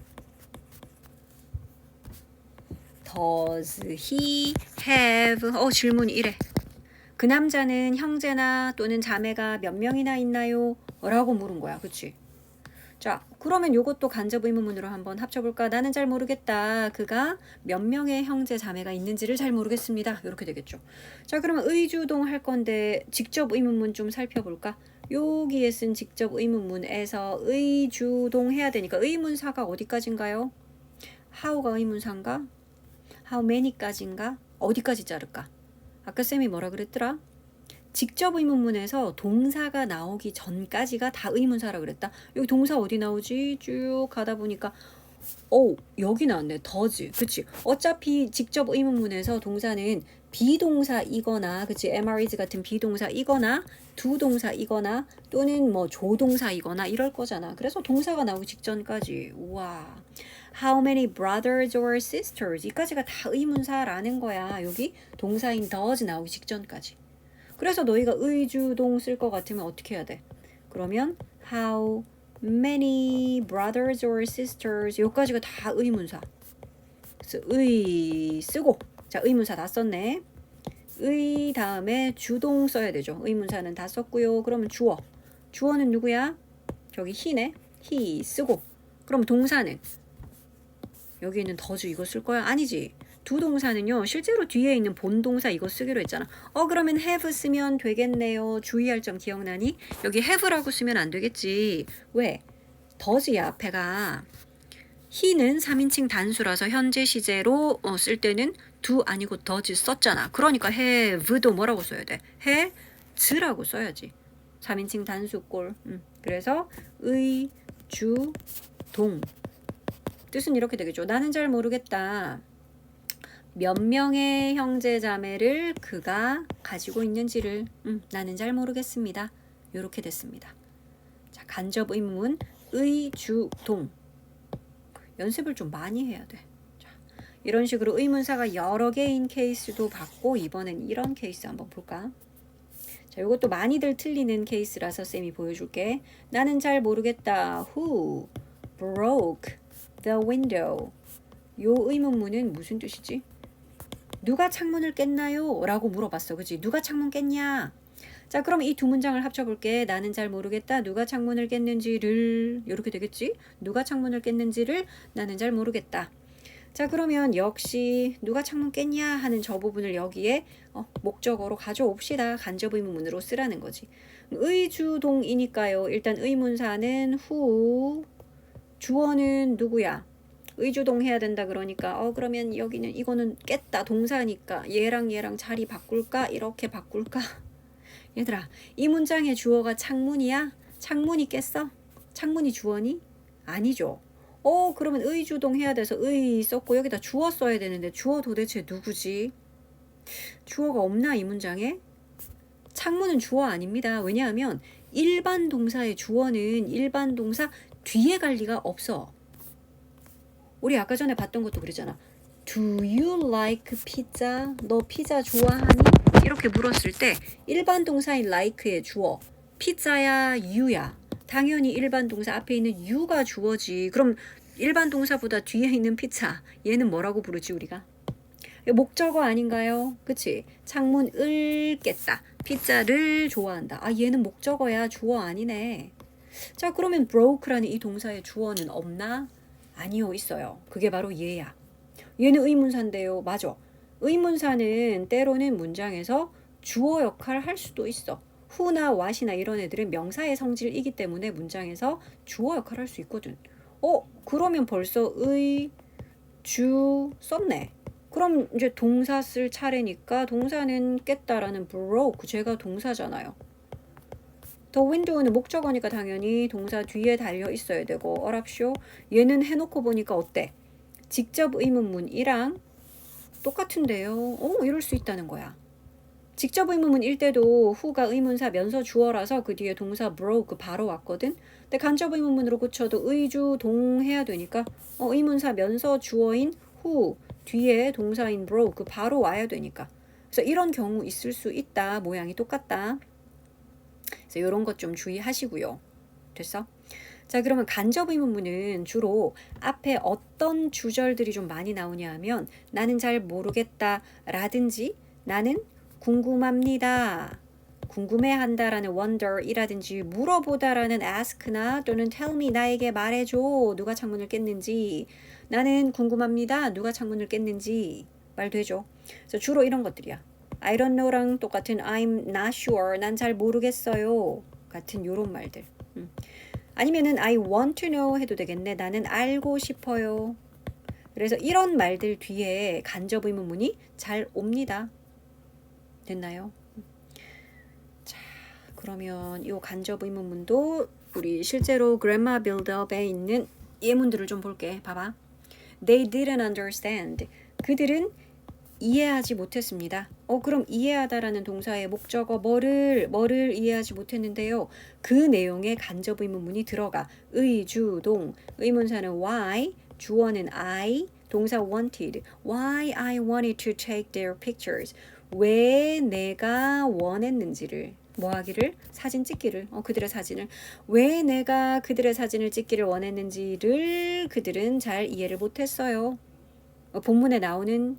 does he have? 질문이 이래. 그 남자는 형제나 또는 자매가 몇 명이나 있나요? 라고 물은 거야. 그치? 자, 그러면 요것도 간접 의문문으로 한번 합쳐볼까? 나는 잘 모르겠다. 그가 몇 명의 형제 자매가 있는지를 잘 모르겠습니다. 이렇게 되겠죠. 자, 그러면 의주동 할 건데 직접 의문문 좀 살펴볼까? 여기에 쓴 직접 의문문에서 의주동 해야 되니까 의문사가 어디까지인가요? how가 의문사인가? how many까지인가? 어디까지 자를까? 아까 쌤이 뭐라 그랬더라? 직접 의문문에서 동사가 나오기 전까지가 다 의문사라 그랬다. 여기 동사 어디 나오지? 쭉 가다 보니까 여기 나왔네. does. 그치? 어차피 직접 의문문에서 동사는 비동사이거나, 그치? MREs 같은 비동사이거나, 두동사이거나, 또는 뭐 조동사이거나 이럴 거잖아. 그래서 동사가 나오기 직전까지. 우와. How many brothers or sisters? 이까지가 다 의문사라는 거야. 여기 동사인 does 나오기 직전까지. 그래서 너희가 의주동 쓸 것 같으면 어떻게 해야 돼? 그러면 how many brothers or sisters 여기까지가 다 의문사. 그래서 의 쓰고 자 의문사 다 썼네. 의 다음에 주동 써야 되죠. 의문사는 다 썼고요. 그러면 주어는 누구야? 저기 he네. he 쓰고 그럼 동사는 여기는 does 이거 쓸 거야? 아니지. 두 동사는요. 실제로 뒤에 있는 본동사 이거 쓰기로 했잖아. 그러면 have 쓰면 되겠네요. 주의할 점 기억나니? 여기 have라고 쓰면 안 되겠지. 왜? does야 앞에가. he는 3인칭 단수라서 현재 시제로 쓸 때는 do 아니고 does 썼잖아. 그러니까 have도 뭐라고 써야 돼? has라고 써야지. 3인칭 단수꼴. 그래서 의, 주, 동. 뜻은 이렇게 되겠죠. 나는 잘 모르겠다. 몇 명의 형제 자매를 그가 가지고 있는지를 나는 잘 모르겠습니다. 이렇게 됐습니다. 자, 간접 의문 의, 주, 동. 연습을 좀 많이 해야 돼. 자, 이런 식으로 의문사가 여러 개인 케이스도 봤고 이번엔 이런 케이스 한번 볼까? 자, 이것도 많이들 틀리는 케이스라서 쌤이 보여줄게. 나는 잘 모르겠다. Who broke the window? 요 의문문은 무슨 뜻이지? 누가 창문을 깼나요? 라고 물어봤어. 그치? 누가 창문 깼냐? 자, 그럼 이 두 문장을 합쳐볼게. 나는 잘 모르겠다. 누가 창문을 깼는지를 이렇게 되겠지? 누가 창문을 깼는지를 나는 잘 모르겠다. 자, 그러면 역시 누가 창문 깼냐 하는 저 부분을 여기에 목적어로 가져옵시다. 간접 의문문으로 쓰라는 거지. 의주동이니까요. 일단 의문사는 who, 주어는 누구야? 의주동 해야 된다 그러니까 그러면 여기는 이거는 깼다 동사니까 얘랑 자리 바꿀까? 이렇게 바꿀까? 얘들아 이 문장의 주어가 창문이야? 창문이 깼어? 창문이 주어니? 아니죠. 그러면 의주동 해야 돼서 의 썼고 여기다 주어 써야 되는데 주어 도대체 누구지? 주어가 없나 이 문장에? 창문은 주어 아닙니다. 왜냐하면 일반 동사의 주어는 일반 동사 뒤에 갈 리가 없어. 우리 아까 전에 봤던 것도 그러잖아. Do you like pizza? 너 피자 좋아하니? 이렇게 물었을 때 일반 동사인 like의 주어 피자야 you야. 당연히 일반 동사 앞에 있는 you가 주어지. 그럼 일반 동사보다 뒤에 있는 피자 얘는 뭐라고 부르지 우리가? 목적어 아닌가요? 그치? 창문을 깼다. 피자를 좋아한다. 얘는 목적어야. 주어 아니네. 자 그러면 broke라는 이 동사의 주어는 없나? 아니요, 있어요. 그게 바로 얘야. 얘는 의문사인데요. 맞아. 의문사는 때로는 문장에서 주어 역할을 할 수도 있어. who나 what이나 이런 애들은 명사의 성질이기 때문에 문장에서 주어 역할을 할 수 있거든. 그러면 벌써 의, 주 썼네. 그럼 이제 동사 쓸 차례니까 동사는 깼다라는 broke, 제가 동사잖아요. The window는 목적어니까 당연히 동사 뒤에 달려 있어야 되고 어랍쇼 얘는 해놓고 보니까 어때? 직접 의문문이랑 똑같은데요. 이럴 수 있다는 거야. 직접 의문문일 때도 who가 의문사 면서 주어라서 그 뒤에 동사 broke 바로 왔거든. 근데 간접 의문문으로 고쳐도 의주 동 해야 되니까 의문사 면서 주어인 who 뒤에 동사인 broke 바로 와야 되니까. 그래서 이런 경우 있을 수 있다. 모양이 똑같다. 그래서 이런 것 좀 주의하시고요. 됐어? 자 그러면 간접 의문문은 주로 앞에 어떤 주절들이 좀 많이 나오냐 하면 나는 잘 모르겠다 라든지 나는 궁금합니다. 궁금해한다라는 wonder이라든지 물어보다라는 ask나 또는 tell me 나에게 말해줘 누가 창문을 깼는지 나는 궁금합니다. 누가 창문을 깼는지 말 되죠? 그래서 주로 이런 것들이야. I don't know랑 똑같은 I'm not sure. 난 잘 모르겠어요. 같은 요런 말들. 아니면은 I want to know 해도 되겠네. 나는 알고 싶어요. 그래서 이런 말들 뒤에 간접 의문문이 잘 옵니다. 됐나요? 자, 그러면 이 간접 의문문도 우리 실제로 그래머 빌드업에 있는 예문들을 좀 볼게. 봐봐. They didn't understand. 그들은 이해하지 못했습니다. 그럼 이해하다라는 동사의 목적어 뭐를 이해하지 못했는데요. 그 내용에 간접 의문문이 들어가. 의주동, 의문사는 why, 주어는 I, 동사 wanted. Why I wanted to take their pictures. 왜 내가 원했는지를 뭐 하기를? 사진 찍기를. 그들의 사진을. 왜 내가 그들의 사진을 찍기를 원했는지를 그들은 잘 이해를 못했어요. 본문에 나오는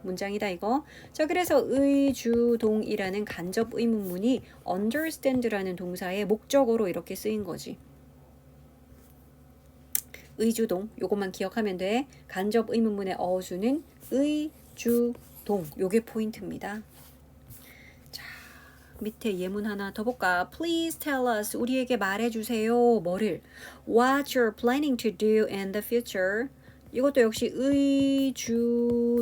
문장이다 이거. 자, 그래서 의주동이라는 간접 의문문이 understand라는 동사의 목적어로 이렇게 쓰인 거지. 의주동 요것만 기억하면 돼. 간접 의문문의 어수는 의주동. 요게 포인트입니다. 자, 밑에 예문 하나 더 볼까? Please tell us. 우리에게 말해주세요. 뭐를? What you're planning to do in the future. 이것도 역시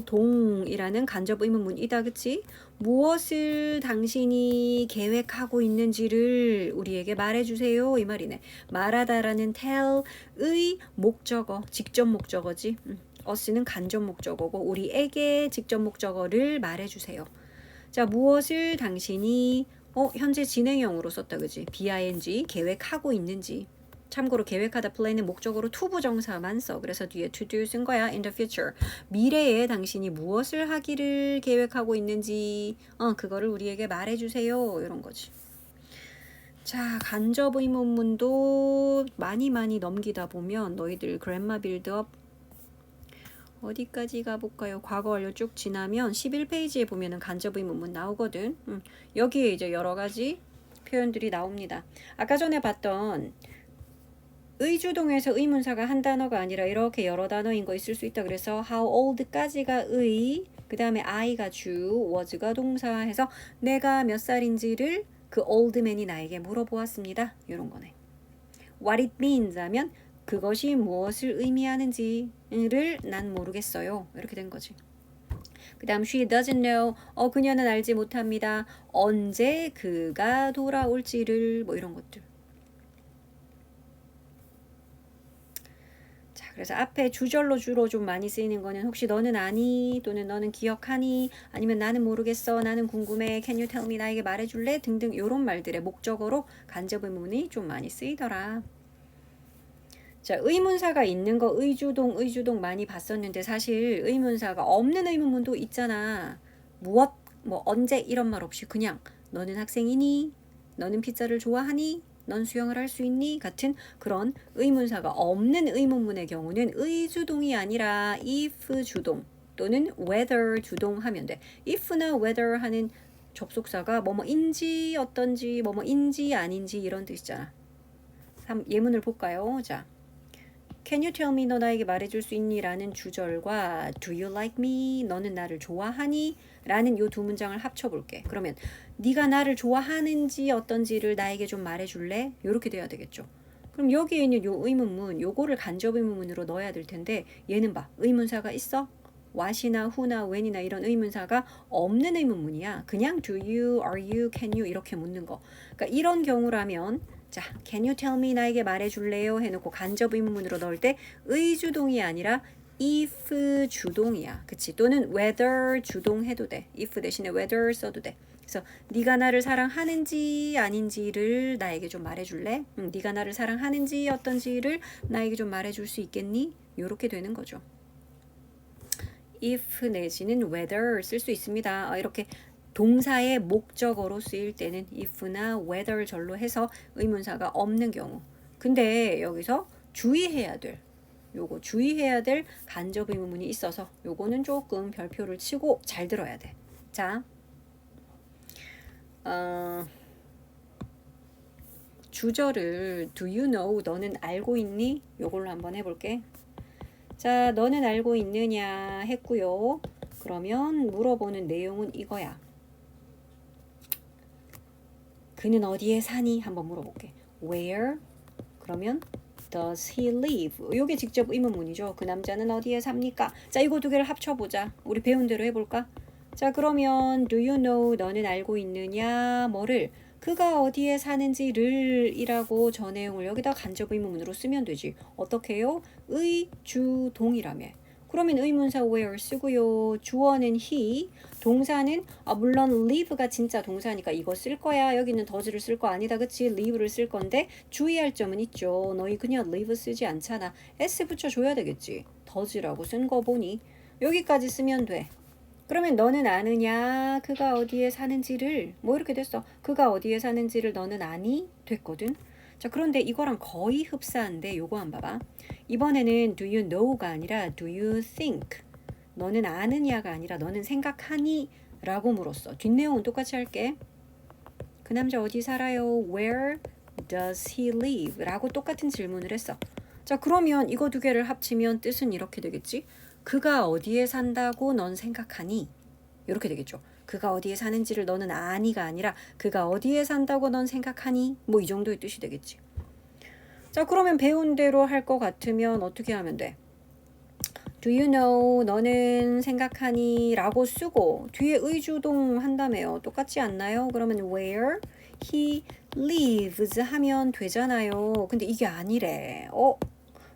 의주동이라는 간접 의문문이다. 그치? 무엇을 당신이 계획하고 있는지를 우리에게 말해주세요. 이 말이네. 말하다라는 tell의 목적어, 직접 목적어지. us는 간접 목적어고 우리에게 직접 목적어를 말해주세요. 자, 무엇을 당신이 현재 진행형으로 썼다. 그치? BING 계획하고 있는지. 참고로 계획하다 플랜은 목적으로 to 부정사만 써. 그래서 뒤에 to do 쓴 거야. in the future. 미래에 당신이 무엇을 하기를 계획하고 있는지 그거를 우리에게 말해주세요. 이런 거지. 자, 간접 의문문도 많이 넘기다 보면 너희들 그래머 빌드업 어디까지 가볼까요? 과거 완료 쭉 지나면 11페이지에 보면은 간접 의문문 나오거든. 여기에 이제 여러 가지 표현들이 나옵니다. 아까 전에 봤던 의주동에서 의문사가 한 단어가 아니라 이렇게 여러 단어인 거 있을 수 있다. 그래서 how old까지가 의, 그 다음에 I가 주, was가 동사 해서 내가 몇 살인지를 그 old man이 나에게 물어보았습니다. 이런 거네. What it means 하면 그것이 무엇을 의미하는지를 난 모르겠어요. 이렇게 된 거지. 그 다음 she doesn't know. 그녀는 알지 못합니다. 언제 그가 돌아올지를 뭐 이런 것들. 그래서 앞에 주절로 주로 좀 많이 쓰이는 거는 혹시 너는 아니 또는 너는 기억하니 아니면 나는 모르겠어 나는 궁금해 can you tell me 나에게 말해줄래 등등 이런 말들의 목적어로 간접 의문이 좀 많이 쓰이더라. 자, 의문사가 있는 거 의주동 많이 봤었는데 사실 의문사가 없는 의문문도 있잖아. 무엇 뭐 언제 이런 말 없이 그냥 너는 학생이니 너는 피자를 좋아하니 넌 수영을 할 수 있니? 같은 그런 의문사가 없는 의문문의 경우는 의주동이 아니라 if 주동 또는 whether 주동 하면 돼. if나 whether 하는 접속사가 뭐뭐인지 어떤지 뭐뭐인지 아닌지 이런 뜻이잖아. 예문을 볼까요? 자, Can you tell me 너 나에게 말해줄 수 있니? 라는 주절과 Do you like me? 너는 나를 좋아하니? 라는 요 두 문장을 합쳐볼게. 그러면 네가 나를 좋아하는지 어떤지를 나에게 좀 말해줄래? 요렇게 돼야 되겠죠. 그럼 여기에 있는 요 의문문 요거를 간접 의문문으로 넣어야 될 텐데 얘는 봐. 의문사가 있어? what이나 who나 when이나 이런 의문사가 없는 의문문이야. 그냥 do you, are you, can you 이렇게 묻는 거. 그러니까 이런 경우라면 자, can you tell me 나에게 말해줄래요? 해놓고 간접 의문문으로 넣을 때 의주동이 아니라 if 주동이야. 그치? 또는 whether 주동 해도 돼. if 대신에 whether 써도 돼. 그래서 네가 나를 사랑하는지 아닌지를 나에게 좀 말해줄래? 네가 나를 사랑하는지 어떤지를 나에게 좀 말해줄 수 있겠니? 요렇게 되는 거죠. if 내지는 whether 쓸 수 있습니다. 이렇게 동사의 목적어로 쓰일 때는 if나 whether 절로 해서 의문사가 없는 경우. 근데 여기서 주의해야 될 간접 의문문이 있어서 요거는 조금 별표를 치고 잘 들어야 돼. 자, 주절을 do you know 너는 알고 있니? 요걸로 한번 해볼게. 자, 너는 알고 있느냐 했고요. 그러면 물어보는 내용은 이거야. 그는 어디에 사니? 한번 물어볼게. Where? 그러면 does he live? 요게 직접 의문문이죠. 그 남자는 어디에 삽니까? 자, 이거 두 개를 합쳐보자. 우리 배운 대로 해볼까? 자, 그러면 do you know? 너는 알고 있느냐? 뭐를? 그가 어디에 사는지를 이라고 저 내용을 여기다 간접 의문문으로 쓰면 되지. 어떻게 해요? 의, 주, 동이라며. 그러면 의문사 where 쓰고요. 주어는 he, 동사는 물론 live가 진짜 동사니까 이거 쓸 거야. 여기는 does를 쓸 거 아니다. 그치? live를 쓸 건데 주의할 점은 있죠. 너희 그냥 live 쓰지 않잖아. s 붙여줘야 되겠지. does라고 쓴 거 보니 여기까지 쓰면 돼. 그러면 너는 아느냐? 그가 어디에 사는지를 뭐 이렇게 됐어. 그가 어디에 사는지를 너는 아니? 됐거든. 자, 그런데 이거랑 거의 흡사한데 요거 한번 봐봐. 이번에는 do you know가 아니라 do you think. 너는 아느냐가 아니라 너는 생각하니? 라고 물었어. 뒷내용은 똑같이 할게. 그 남자 어디 살아요? Where does he live? 라고 똑같은 질문을 했어. 자, 그러면 이거 두 개를 합치면 뜻은 이렇게 되겠지? 그가 어디에 산다고 넌 생각하니? 이렇게 되겠죠. 그가 어디에 사는지를 너는 아니가 아니라 그가 어디에 산다고 넌 생각하니? 뭐 이 정도의 뜻이 되겠지. 자, 그러면 배운 대로 할 것 같으면 어떻게 하면 돼? Do you know? 너는 생각하니? 라고 쓰고 뒤에 의주동 한다며요. 똑같지 않나요? 그러면 where he lives 하면 되잖아요. 근데 이게 아니래.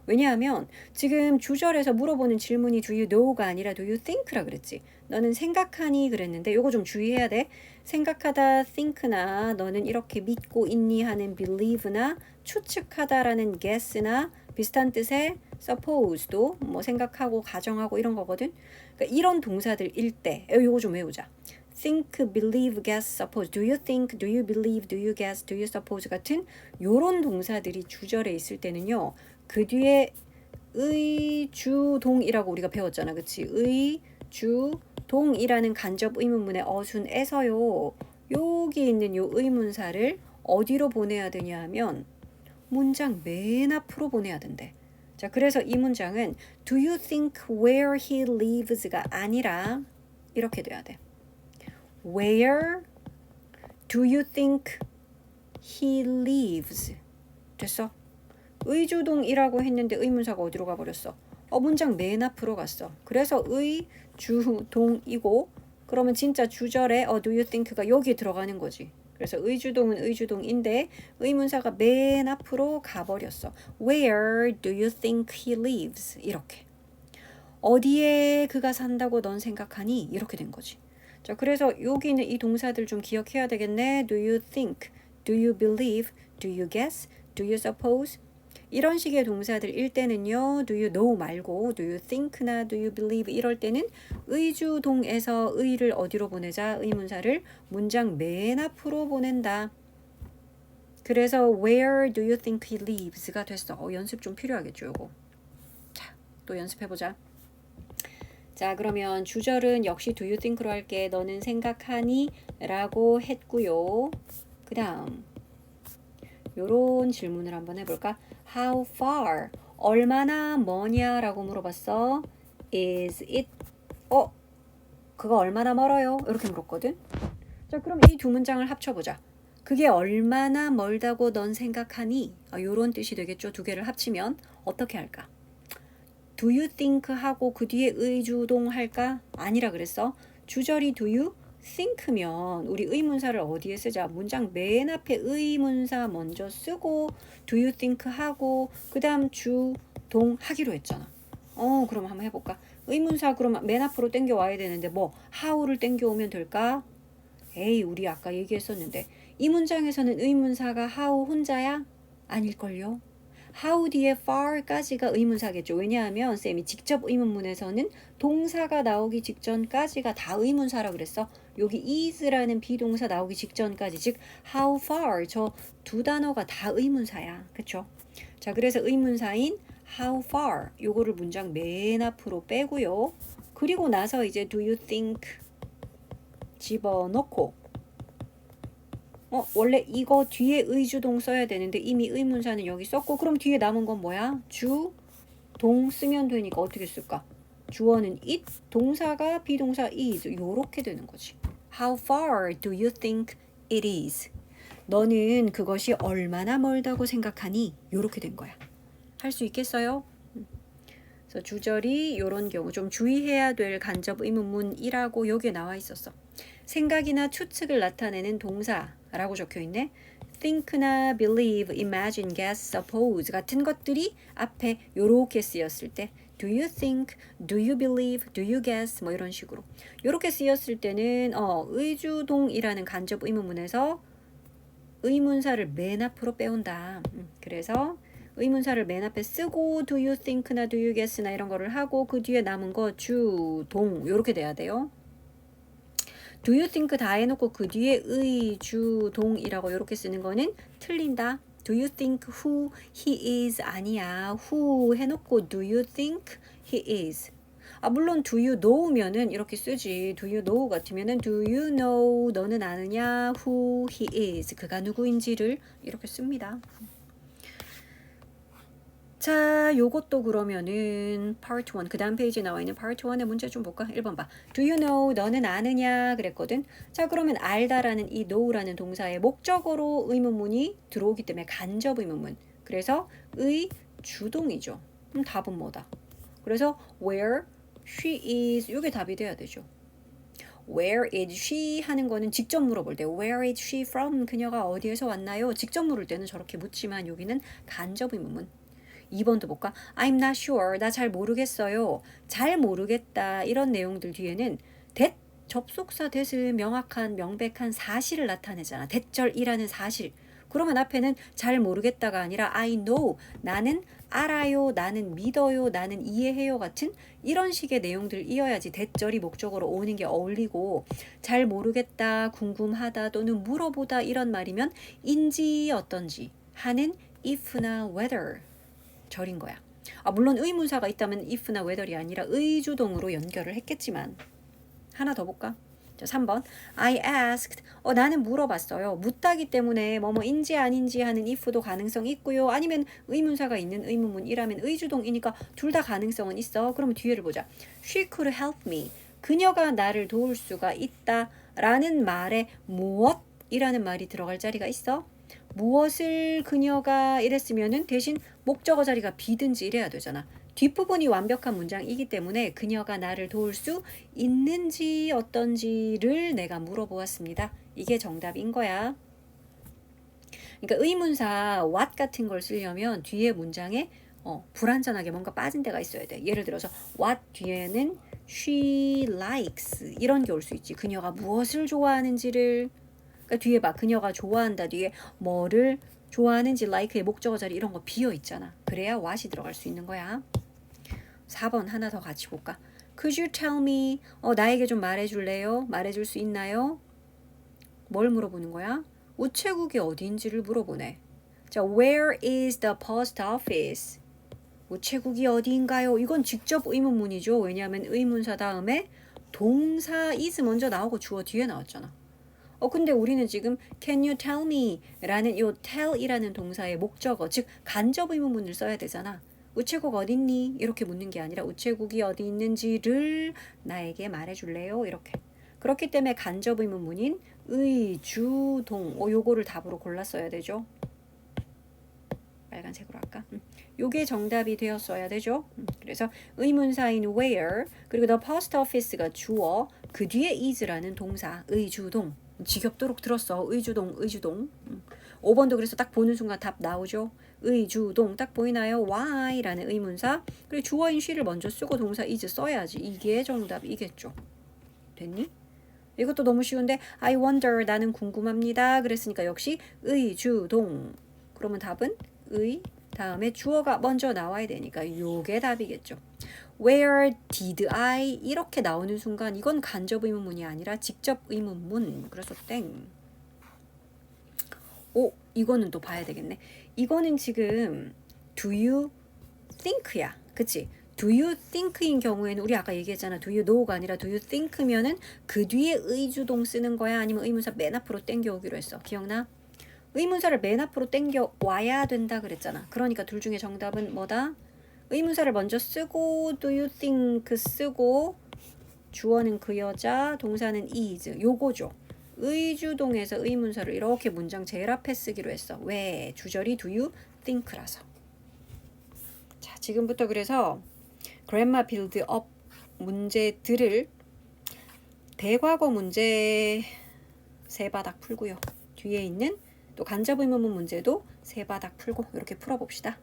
왜냐하면 지금 주절에서 물어보는 질문이 do you know가 아니라 do you think라 그랬지. 너는 생각하니 그랬는데 요거 좀 주의해야 돼. 생각하다 think나 너는 이렇게 믿고 있니 하는 believe나 추측하다라는 guess나 비슷한 뜻의 suppose도 뭐 생각하고 가정하고 이런 거거든. 그러니까 이런 동사들일 때 요거 좀 외우자. think, believe, guess, suppose. Do you think, do you believe, do you guess, do you suppose 같은 요런 동사들이 주절에 있을 때는요. 그 뒤에 의, 주, 동이라고 우리가 배웠잖아. 그치? 의, 주, 동이라는 간접 의문문의 어순에서요. 여기 있는 요 의문사를 어디로 보내야 되냐 하면 문장 맨 앞으로 보내야 된대. 자, 그래서 이 문장은 Do you think where he lives가 아니라 이렇게 돼야 돼. Where do you think he lives? 됐어? 의주동이라고 했는데 의문사가 어디로 가버렸어? 문장 맨 앞으로 갔어. 그래서 의, 주, 동이고 그러면 진짜 주절에 do you think가 여기 들어가는 거지. 그래서 의주동은 의주동인데 의문사가 맨 앞으로 가버렸어. Where do you think he lives? 이렇게. 어디에 그가 산다고 넌 생각하니? 이렇게 된 거지. 자, 그래서 여기 있는 이 동사들 좀 기억해야 되겠네. Do you think? Do you believe? Do you guess? Do you suppose? 이런 식의 동사들일 때는요. Do you know 말고 Do you think나 Do you believe 이럴 때는 의주동에서 의를 어디로 보내자? 의문사를 문장 맨 앞으로 보낸다. 그래서 Where do you think he lives가 됐어. 연습 좀 필요하겠죠. 요거. 자, 또 연습해보자. 자, 그러면 주절은 역시 do you think로 할게. 너는 생각하니? 라고 했고요. 그 다음 요런 질문을 한번 해볼까? How far? 얼마나 머냐? 라고 물어봤어. Is it? 그거 얼마나 멀어요? 이렇게 물었거든. 자, 그럼 이 두 문장을 합쳐보자. 그게 얼마나 멀다고 넌 생각하니? 요런 뜻이 되겠죠. 두 개를 합치면 어떻게 할까? Do you think 하고 그 뒤에 의주동 할까? 아니라 그랬어. 주절이 do you think면 우리 의문사를 어디에 쓰자? 문장 맨 앞에 의문사 먼저 쓰고 do you think 하고 그 다음 주, 동 하기로 했잖아. 그럼 한번 해볼까? 의문사 그러면 맨 앞으로 땡겨와야 되는데 뭐 how를 땡겨오면 될까? 에이, 우리 아까 얘기했었는데 이 문장에서는 의문사가 how 혼자야? 아닐걸요? how 뒤에 far까지가 의문사겠죠. 왜냐하면 쌤이 직접 의문문에서는 동사가 나오기 직전까지가 다 의문사라 그랬어. 여기 is라는 비동사 나오기 직전까지, 즉 how far 저 두 단어가 다 의문사야. 그쵸? 자, 그래서 의문사인 how far 요거를 문장 맨 앞으로 빼고요. 그리고 나서 이제 do you think 집어넣고 원래 이거 뒤에 의주동 써야 되는데 이미 의문사는 여기 썼고 그럼 뒤에 남은 건 뭐야? 주, 동 쓰면 되니까 어떻게 쓸까? 주어는 it, 동사가 비동사 is 요렇게 되는 거지. How far do you think it is? 너는 그것이 얼마나 멀다고 생각하니? 요렇게 된 거야. 할 수 있겠어요? 그래서 주절이 요런 경우 좀 주의해야 될 간접 의문문이라고 여기에 나와 있었어. 생각이나 추측을 나타내는 동사라고 적혀 있네. think나 believe, imagine, guess, suppose 같은 것들이 앞에 요렇게 쓰였을 때 do you think, do you believe, do you guess 뭐 이런 식으로 요렇게 쓰였을 때는 의주동이라는 간접 의문문에서 의문사를 맨 앞으로 빼온다. 그래서 의문사를 맨 앞에 쓰고 do you think나 do you guess나 이런 거를 하고 그 뒤에 남은 거 주동 요렇게 돼야 돼요. do you think 다 해놓고 그 뒤에 의주동이라고 이렇게 쓰는 거는 틀린다. do you think who he is 아니야. who 해놓고 do you think he is. 물론 do you know면은 이렇게 쓰지. do you know 같으면은 do you know 너는 아느냐 who he is 그가 누구인지를 이렇게 씁니다. 자, 요것도 그러면은 part 1 그 다음 페이지에 나와 있는 part 1의 문제 좀 볼까? 1번 봐. do you know 너는 아느냐 그랬거든. 자, 그러면 알다라는 이 know라는 동사의 목적어로 의문문이 들어오기 때문에 간접 의문문. 그래서 의주동이죠. 그럼 답은 뭐다? 그래서 where she is 요게 답이 돼야 되죠. Where is she 하는 거는 직접 물어볼 때 Where is she from? 그녀가 어디에서 왔나요? 직접 물을 때는 저렇게 묻지만 여기는 간접 의문문. 2번도 볼까? I'm not sure. 나 잘 모르겠어요. 잘 모르겠다. 이런 내용들 뒤에는 that 접속사 that을 명확한 명백한 사실을 나타내잖아. that절이라는 사실. 그러면 앞에는 잘 모르겠다가 아니라 I know. 나는 알아요. 나는 믿어요. 나는 이해해요. 같은 이런 식의 내용들 이어야지 that절이 목적으로 오는 게 어울리고 잘 모르겠다, 궁금하다 또는 물어보다 이런 말이면 인지 어떤지 하는 if나 whether 절인 거야. 물론 의문사가 있다면 if나 whether이 아니라 의주동으로 연결을 했겠지만 하나 더 볼까? 자, 3번 I asked 나는 물어봤어요. 묻다기 때문에 뭐뭐인지 아닌지 하는 if도 가능성이 있고요. 아니면 의문사가 있는 의문문이라면 의주동이니까 둘 다 가능성은 있어. 그러면 뒤에를 보자. She could help me. 그녀가 나를 도울 수가 있다 라는 말에 무엇이라는 말이 들어갈 자리가 있어. 무엇을 그녀가 이랬으면은 대신 목적어 자리가 비든지 이래야 되잖아. 뒷부분이 완벽한 문장이기 때문에 그녀가 나를 도울 수 있는지 어떤지를 내가 물어보았습니다. 이게 정답인 거야. 그러니까 의문사 what 같은 걸 쓰려면 뒤에 문장에 불완전하게 뭔가 빠진 데가 있어야 돼. 예를 들어서 what 뒤에는 she likes 이런 게 올 수 있지. 그녀가 무엇을 좋아하는지를 그러니까 뒤에 봐. 그녀가 좋아한다 뒤에 뭐를 좋아하는지 like의 목적어 자리 이런 거 비어 있잖아. 그래야 what이 들어갈 수 있는 거야. 4번 하나 더 같이 볼까? Could you tell me? 나에게 좀 말해줄래요? 말해줄 수 있나요? 뭘 물어보는 거야? 우체국이 어디인지를 물어보네. 자, where is the post office? 우체국이 어디인가요? 이건 직접 의문문이죠. 왜냐하면 의문사 다음에 동사 is 먼저 나오고 주어 뒤에 나왔잖아. 근데 우리는 지금 can you tell me 라는 요 tell이라는 동사의 목적어 즉 간접 의문문을 써야 되잖아. 우체국 어딨니? 이렇게 묻는 게 아니라 우체국이 어디 있는지를 나에게 말해줄래요? 이렇게. 그렇기 때문에 간접 의문문인 의주동 요거를 답으로 골랐어야 되죠. 빨간색으로 할까? 요게 정답이 되었어야 되죠. 그래서 의문사인 where 그리고 the post office가 주어 그 뒤에 is라는 동사 의주동 지겹도록 들었어. 의주동. 5번도 그래서 딱 보는 순간 답 나오죠. 의주동 딱 보이나요? why라는 의문사 그리고 주어인 she를 먼저 쓰고 동사 is 써야지. 이게 정답이겠죠. 됐니? 이것도 너무 쉬운데 I wonder 나는 궁금합니다. 그랬으니까 역시 의주동. 그러면 답은 의 다음에 주어가 먼저 나와야 되니까 요게 답이겠죠. Where did I 이렇게 나오는 순간 이건 간접 의문문이 아니라 직접 의문문. 그래서 땡. 이거는 또 봐야 되겠네. 이거는 지금 do you think야. 그치? do you think인 경우에는 우리 아까 얘기했잖아. do you know가 아니라 do you think면은 그 뒤에 의주동 쓰는 거야? 아니면 의문사 맨 앞으로 땡겨오기로 했어. 기억나? 의문사를 맨 앞으로 땡겨 와야 된다 그랬잖아. 그러니까 둘 중에 정답은 뭐다? 의문사를 먼저 쓰고 do you think 쓰고 주어는 그 여자, 동사는 is 요거죠. 의주동에서 의문사를 이렇게 문장 제일 앞에 쓰기로 했어. 왜? 주절이 do you think라서. 자, 지금부터 그래서 grammar build up 문제들을 대과거 문제 세 바닥 풀고요. 뒤에 있는 또 간접 의문문 문제도 세 바닥 풀고 이렇게 풀어봅시다.